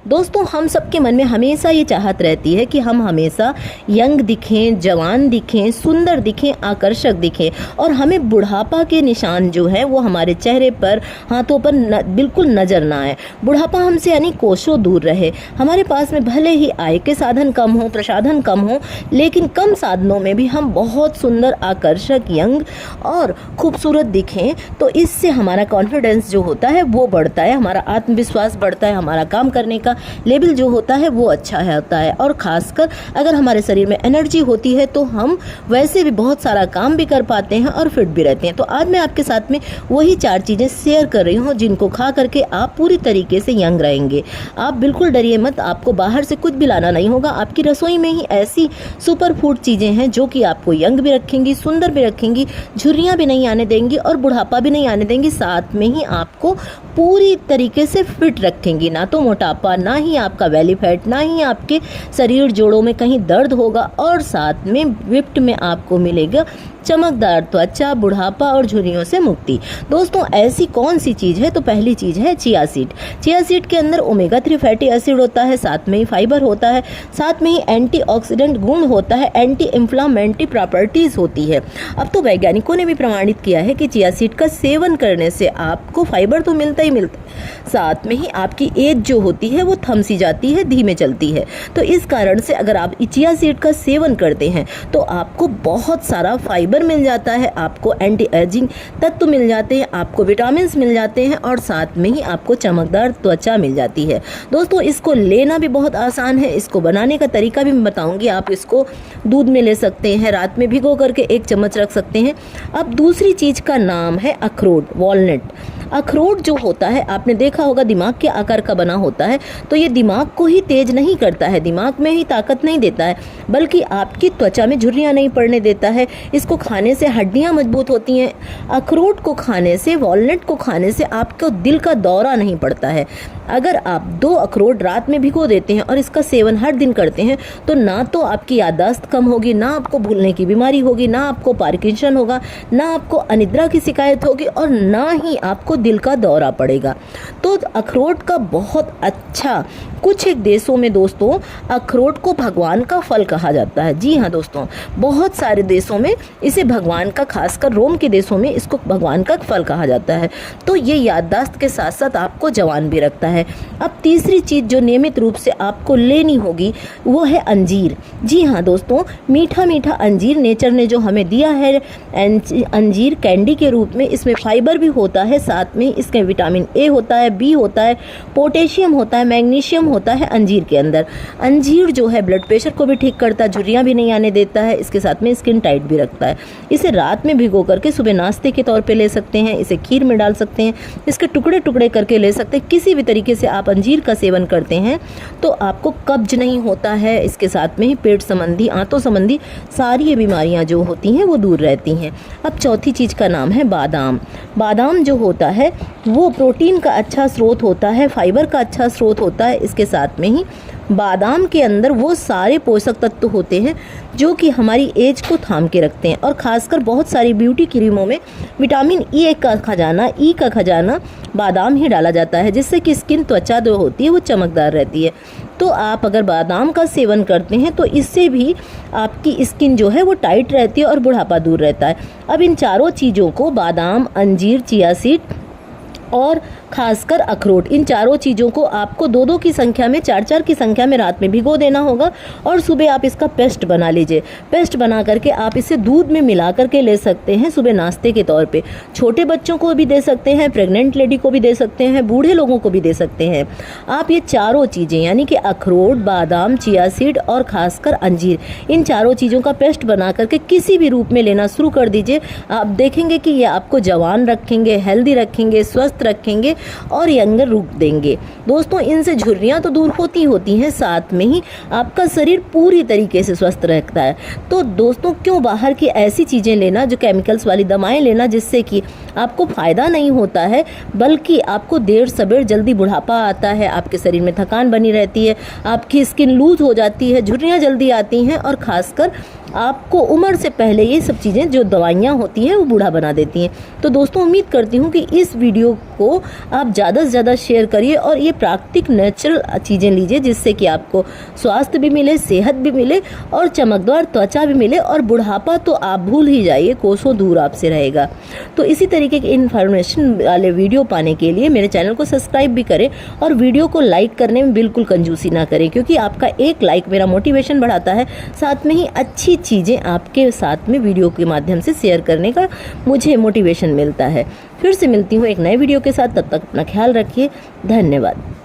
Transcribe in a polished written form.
दोस्तों, हम सबके मन में हमेशा ये चाहत रहती है कि हम हमेशा यंग दिखें, जवान दिखें, सुंदर दिखें, आकर्षक दिखें और हमें बुढ़ापा के निशान जो है वो हमारे चेहरे पर, हाथों पर बिल्कुल नज़र ना आए। बुढ़ापा हमसे यानी कोसों दूर रहे। हमारे पास में भले ही आय के साधन कम हो, प्रसाधन कम हो, लेकिन कम साधनों में भी हम बहुत सुंदर, आकर्षक, यंग और खूबसूरत दिखें तो इससे हमारा कॉन्फिडेंस जो होता है वो बढ़ता है, हमारा आत्मविश्वास बढ़ता है, हमारा काम करने का लेवल जो होता है वो अच्छा होता है। और खासकर अगर हमारे शरीर में एनर्जी होती है तो हम वैसे भी बहुत सारा काम भी कर पाते हैं और फिट भी रहते हैं। तो आज मैं आपके साथ में वही 4 चीज़ें शेयर कर रही हूँ जिनको खा करके आप पूरी तरीके से यंग रहेंगे। आप बिल्कुल डरिए मत, आपको बाहर से कुछ भी लाना नहीं होगा। आपकी रसोई में ही ऐसी सुपर फूड चीज़ें हैं जो कि आपको यंग भी रखेंगी, सुंदर भी रखेंगी, झुर्रियाँ भी नहीं आने देंगी और बुढ़ापा भी नहीं आने देंगी। साथ में ही आपको पूरी तरीके से फिट रखेंगी, ना तो मोटापा, ना ही आपका बेली फैट, ना ही आपके शरीर जोड़ों में कहीं दर्द होगा और साथ में गिफ्ट में आपको मिलेगा चमकदार त्वचा, बुढ़ापा और झुर्रियों से मुक्ति। दोस्तों, ऐसी कौन सी चीज़ है? तो पहली चीज़ है चिया सीड। चिया सीड के अंदर ओमेगा 3 फैटी एसिड होता है, साथ में ही फाइबर होता है, साथ में ही एंटीऑक्सीडेंट गुण होता है, एंटी इन्फ्लामेटरी प्रॉपर्टीज़ होती है। अब तो वैज्ञानिकों ने भी प्रमाणित किया है कि चिया सीड का सेवन करने से आपको फाइबर तो मिलता ही मिलता है, साथ में ही आपकी एज जो होती है वो थम सी जाती है, धीमे चलती है। तो इस कारण से अगर आप चिया सीड का सेवन करते हैं तो आपको बहुत सारा फाइबर मिल जाता है, आपको एंटी एजिंग तत्व मिल जाते हैं, आपको विटामिन मिल जाते हैं और साथ में ही आपको चमकदार त्वचा मिल जाती है। दोस्तों, इसको लेना भी बहुत आसान है, इसको बनाने का तरीका भी मैं बताऊंगी। आप इसको दूध में ले सकते हैं, रात में भिगो करके 1 चम्मच रख सकते हैं। अब दूसरी चीज़ का नाम है अखरोट, वॉलनट। अखरोट जो होता है आपने देखा होगा दिमाग के आकार का बना होता है, तो ये दिमाग को ही तेज नहीं करता है, दिमाग में ही ताकत नहीं देता है, बल्कि आपकी त्वचा में झुर्रियाँ नहीं पड़ने देता है। इसको खाने से हड्डियाँ मजबूत होती हैं। अखरोट को खाने से, वॉलनट को खाने से आपको दिल का दौरा नहीं पड़ता है। अगर आप 2 अखरोट रात में भिगो देते हैं और इसका सेवन हर दिन करते हैं तो ना तो आपकी याददाश्त कम होगी, ना आपको भूलने की बीमारी होगी, ना आपको पार्किंसन होगा, ना आपको अनिद्रा की शिकायत होगी और ना ही आपको दिल का दौरा पड़ेगा। तो अखरोट का बहुत अच्छा, कुछ एक देशों में दोस्तों अखरोट को भगवान का फल कहा जाता है। जी हाँ दोस्तों, बहुत सारे देशों में इसे भगवान का, खासकर रोम के देशों में इसको भगवान का फल कहा जाता है। तो ये याददाश्त के साथ साथ आपको जवान भी रखता है। अब तीसरी चीज़ जो नियमित रूप से आपको लेनी होगी वो है अंजीर। जी हाँ दोस्तों, मीठा मीठा अंजीर नेचर ने जो हमें दिया है, अंजीर कैंडी के रूप में, इसमें फाइबर भी होता है, साथ में इसके विटामिन ए होता है, बी होता है, पोटेशियम होता है, मैग्नीशियम होता है अंजीर के अंदर। अंजीर जो है ब्लड प्रेशर को भी ठीक करता है, झुर्रियाँ भी नहीं आने देता है, इसके साथ में स्किन टाइट भी रखता है। इसे रात में भिगो करके सुबह नाश्ते के तौर पे ले सकते हैं, इसे खीर में डाल सकते हैं, इसके टुकड़े टुकड़े करके ले सकते हैं। किसी भी तरीके से आप अंजीर का सेवन करते हैं तो आपको कब्ज नहीं होता है, इसके साथ में ही पेट संबंधी, आंतों संबंधी सारी ये बीमारियाँ जो होती हैं वो दूर रहती हैं। अब चौथी चीज़ का नाम है बादाम। बादाम जो होता है वो प्रोटीन का अच्छा स्रोत होता है, फाइबर का अच्छा स्रोत होता है, इसके साथ में ही बादाम के अंदर वो सारे पोषक तत्व होते हैं जो कि हमारी एज को थाम के रखते हैं। और ख़ासकर बहुत सारी ब्यूटी क्रीमों में विटामिन ई का खजाना बादाम ही डाला जाता है, जिससे कि स्किन, त्वचा जो होती है वो चमकदार रहती है। तो आप अगर बादाम का सेवन करते हैं तो इससे भी आपकी स्किन जो है वो टाइट रहती है और बुढ़ापा दूर रहता है। अब इन चारों चीज़ों को, बादाम, अंजीर, चिया सीड और खासकर अखरोट, इन चारों चीज़ों को आपको 2-2 की संख्या में, 4-4 की संख्या में रात में भिगो देना होगा और सुबह आप इसका पेस्ट बना लीजिए। पेस्ट बना करके आप इसे दूध में मिला करके ले सकते हैं सुबह नाश्ते के तौर पे। छोटे बच्चों को भी दे सकते हैं, प्रेग्नेंट लेडी को भी दे सकते हैं, बूढ़े लोगों को भी दे सकते हैं। आप ये चारों चीज़ें यानी कि अखरोट, बादाम, चिया सीड और खासकर अंजीर, इन चारों चीज़ों का पेस्ट बना करके किसी भी रूप में लेना शुरू कर दीजिए। आप देखेंगे कि ये आपको जवान रखेंगे, हेल्दी रखेंगे, स्वस्थ रखेंगे और यंगर रूप देंगे। दोस्तों, इनसे झुर्रियाँ तो दूर होती हैं, साथ में ही आपका शरीर पूरी तरीके से स्वस्थ रहता है। तो दोस्तों, क्यों बाहर की ऐसी चीज़ें लेना, जो केमिकल्स वाली दवाएं लेना, जिससे कि आपको फ़ायदा नहीं होता है, बल्कि आपको देर सबेर जल्दी बुढ़ापा आता है, आपके शरीर में थकान बनी रहती है, आपकी स्किन लूज हो जाती है, झुर्रियाँ जल्दी आती हैं और ख़ासकर आपको उम्र से पहले ये सब चीज़ें जो दवाइयाँ होती हैं वो बूढ़ा बना देती हैं। तो दोस्तों उम्मीद करती हूँ कि इस वीडियो को आप ज़्यादा से ज़्यादा शेयर करिए और ये प्राकृतिक नेचुरल चीज़ें लीजिए, जिससे कि आपको स्वास्थ्य भी मिले, सेहत भी मिले और चमकदार त्वचा भी मिले, और बुढ़ापा तो आप भूल ही जाइए, कोसों दूर आपसे रहेगा। तो इसी तरीके के इन्फॉर्मेशन वाले वीडियो पाने के लिए मेरे चैनल को सब्सक्राइब भी करें और वीडियो को लाइक करने में बिल्कुल कंजूसी ना करें, क्योंकि आपका एक लाइक मेरा मोटिवेशन बढ़ाता है, साथ में ही अच्छी चीज़ें आपके साथ में वीडियो के माध्यम से शेयर करने का मुझे मोटिवेशन मिलता है। फिर से मिलती हूँ एक नए वीडियो के साथ, तब तक अपना ख्याल रखिए। धन्यवाद।